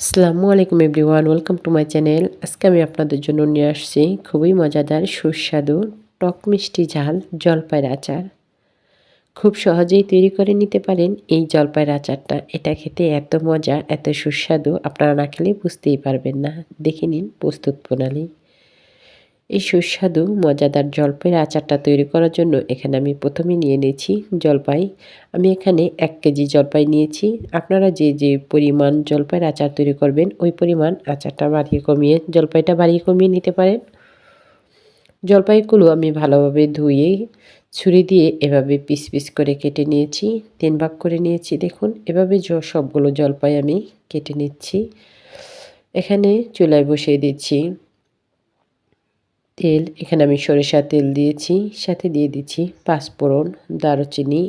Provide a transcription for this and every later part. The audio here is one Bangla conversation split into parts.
আসসালামু আলাইকুম everyone, welcome to my channel. আজকে আমি আপনাদের জন্য নিয়ে আসছি খুবই মজাদার সুস্বাদু টক মিষ্টি ঝাল জলপাইয়ের আচার। খুব সহজেই তৈরি করে নিতে পারেন এই জলপাইয়ের আচারটা। এটা খেতে এত মজা, এত সুস্বাদু, আপনারা না খেলে বুঝতেই পারবেন না। দেখে নিন প্রস্তুত প্রণালী। এই সুস্বাদু মজাদার জলপাইয়ের আচারটা তৈরি করার জন্য এখানে আমি প্রথমে নিয়ে নিয়েছি জলপাই। আমি এখানে ১ কেজি জলপাই নিয়েছি। আপনারা যে পরিমাণ জলপাইয়ের আচার তৈরি করবেন ওই পরিমাণ আচারটা বাড়িয়ে কমিয়ে জলপাইটা বাড়িয়ে কমিয়ে নিতে পারেন। জলপাইগুলো আমি ভালোভাবে ধুয়ে ছুরি দিয়ে এভাবে পিস পিস করে কেটে নিয়েছি। ৩ ভাগ করে নিয়েছি দেখুন। এভাবে সবগুলো জলপাই আমি কেটে নিচ্ছি। এখানে চুলায় বসিয়ে দিচ্ছি তেল। এখানে আমি সরিষার তেল দিয়েছি, সাথে দিয়ে দিচ্ছি পাঁচফোড়ন, দারুচিনি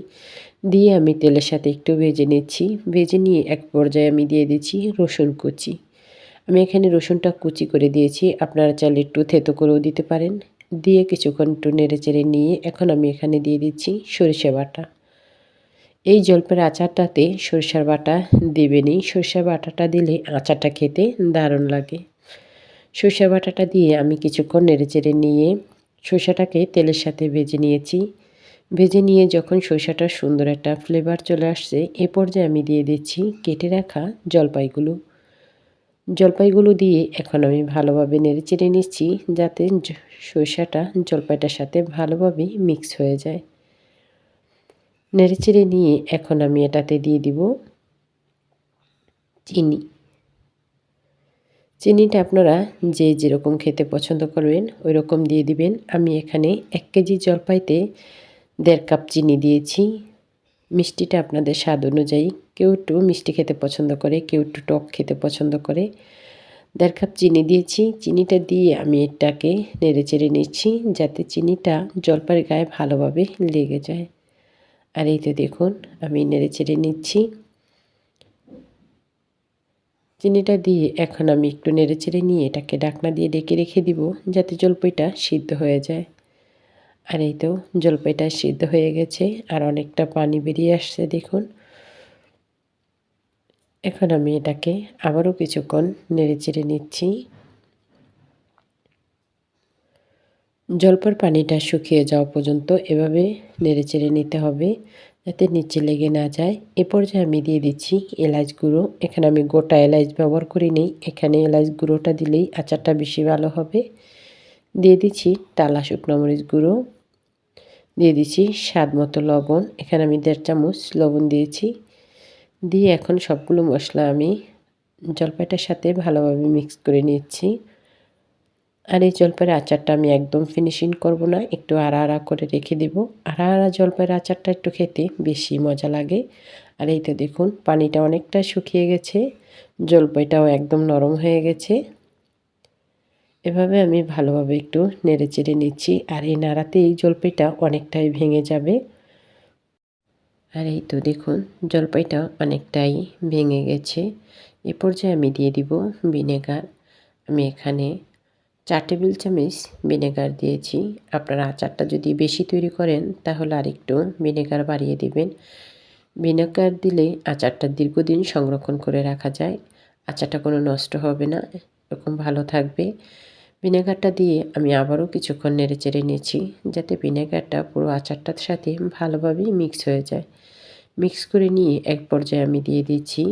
দিয়ে আমি তেলের সাথে একটু ভেজে নিচ্ছি। ভেজে নিয়ে এক পর্যায়ে আমি দিয়ে দিচ্ছি রসুন কুচি। আমি এখানে রসুনটা কুচি করে দিয়েছি, আপনারা চাইলে একটু থেতো করেও দিতে পারেন। দিয়ে কিছুক্ষণ একটু নেড়েচেড়ে নিয়ে এখন আমি এখানে দিয়ে দিচ্ছি সরিষা বাটা। এই জলপাইয়ের আচারটাতে সরিষার বাটা দেবেনই। সরিষার বাটাটা দিলে আচারটা খেতে দারুণ লাগে। সরিষা বাটাটা দিয়ে আমি কিছুক্ষণ নেড়েচেড়ে নিয়ে সরিষাটাকে তেলের সাথে ভেজে নিয়েছি। ভেজে নিয়ে যখন সরিষাটার সুন্দর একটা ফ্লেভার চলে আসছে, এ পর্যায়ে আমি দিয়ে দিচ্ছি কেটে রাখা জলপাইগুলো। জলপাইগুলো দিয়ে এখন আমি ভালোভাবে নেড়েচেড়ে নিচ্ছি, যাতে সরিষাটা জলপাইটার সাথে ভালোভাবে মিক্স হয়ে যায়। নেড়েচেড়ে নিয়ে এখন আমি এটাতে দিয়ে দিব চিনি। চিনিটা আপনারা যেরকম খেতে পছন্দ করবেন ওই রকম দিয়ে দিবেন। আমি এখানে ১ কেজি জলপাইতে ১.৫ কাপ চিনি দিয়েছি। মিষ্টিটা আপনাদের স্বাদ অনুযায়ী, কেউ একটু মিষ্টি খেতে পছন্দ করে, কেউ একটু টক খেতে পছন্দ করে। ১.৫ কাপ চিনি দিয়েছি। চিনিটা দিয়ে আমি এটাকে নেড়েচেড়ে নিচ্ছি, যাতে চিনিটা জলপাইয়ের গায়ে ভালোভাবে লেগে যায়। আর এই তো দেখুন আমি নেড়েচেড়ে নিচ্ছি। চিনিটা দিয়ে এখন আমি একটু নেড়েচেড়ে নিয়ে এটাকে ঢাকনা দিয়ে ঢেকে রেখে দিব, যাতে জলপাইটা সিদ্ধ হয়ে যায়। আর এই তো জলপাইটা সিদ্ধ হয়ে গেছে, আর অনেকটা পানি বেরিয়ে আসছে দেখুন। এখন আমি এটাকে আবারও কিছুক্ষণ নেড়েচেড়ে নিচ্ছি। জলপাইয়ের পানিটা শুকিয়ে যাওয়া পর্যন্ত এভাবে নেড়েচেড়ে নিতে হবে, যাতে নিচে লেগে না যায়। এ পর্যায়ে আমি দিয়ে দিচ্ছি এলাচ গুঁড়ো। এখানে আমি গোটা এলাচ ব্যবহার করিনি, এখানে এলাচ গুঁড়োটা দিলেই আচারটা বেশি ভালো হবে। দিয়ে দিচ্ছি টালা শুকনো মরিচ গুঁড়ো, দিয়ে দিচ্ছি স্বাদ মতো লবণ। এখানে আমি ১.৫ চামচ লবণ দিয়েছি। দিয়ে এখন সবগুলো মশলা আমি জলপাইটার সাথে ভালোভাবে মিক্স করে নিচ্ছি। আর এই জলপাইয়ের আচারটা আমি একদম ফিনিশিং করব না, একটু আড়া করে রেখে দেব। আড়া জলপাইয়ের আচারটা একটু খেতে বেশি মজা লাগে। আর এই তো দেখুন পানিটা অনেকটা শুকিয়ে গেছে, জলপাইটাও একদম নরম হয়ে গেছে। এভাবে আমি ভালোভাবে একটু নেড়েচেড়ে নিচ্ছি, আর এই নাড়াতে এই জলপাইটা অনেকটাই ভেঙে যাবে। আর এই তো দেখুন জলপাইটা অনেকটাই ভেঙে গেছে। এ পর্যায়ে আমি দিয়ে দিব ভিনেগার। আমি এখানে ৪ টেবিল চামচ ভিনেগার দিয়েছি। আপনারা আচারটা যদি বেশি তৈরি করেন তাহলে আরেকটু ভিনেগার বাড়িয়ে দিবেন। ভিনেগার দিলে আচারটা দীর্ঘদিন সংরক্ষণ করে রাখা যায়। আচারটা কোনো নষ্ট হবে না, এরকম ভালো থাকবে। ভিনেগারটা দিয়ে আমি আবারও কিছুক্ষণ নেড়েচেড়ে নিয়েছি, যাতে ভিনেগারটা পুরো আচারটার সাথে ভালোভাবে মিক্স হয়ে যায়। মিক্স করে নিয়ে এক পর্যায়ে আমি দিয়ে দিচ্ছি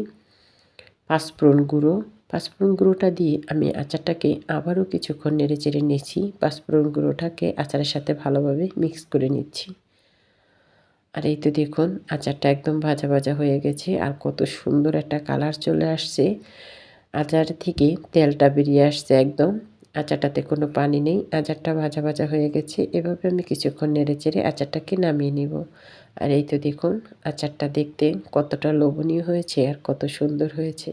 পাঁচফোড়ন গুঁড়ো। পাঁচফোড়ন গুঁড়োটা দিয়ে আমি আচারটাকে আবারও কিছুক্ষণ নেড়েচেড়ে নিচ্ছি। পাঁচফোড়ন গুঁড়োটাকে আচারের সাথে ভালোভাবে মিক্স করে নিচ্ছি। আর এই তো দেখুন আচারটা একদম ভাজা ভাজা হয়ে গেছে, আর কত সুন্দর একটা কালার চলে আসছে। আচার থেকে তেলটা বেরিয়ে আসছে একদম। আচারটাতে কোনো পানি নেই, আচারটা ভাজা ভাজা হয়ে গেছে। এভাবে আমি কিছুক্ষণ নেড়েচেড়ে আচারটাকে নামিয়ে নিব। আর এই তো দেখুন আচারটা দেখতে কতটা লোভনীয় হয়েছে আর কত সুন্দর হয়েছে।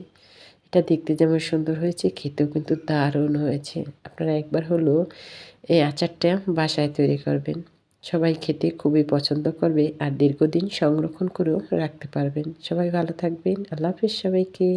এটা দেখতে যেমন সুন্দর হয়েছে, খেতেও কিন্তু দারুণ হয়েছে। আপনারা একবার হলেও এই আচারটা বাসায় তৈরি করবেন। সবাই খেতে খুবই পছন্দ করবে, আর দীর্ঘদিন সংরক্ষণ করেও রাখতে পারবেন। সবাই ভালো থাকবেন। আল্লাহ হাফেজ সবাইকে।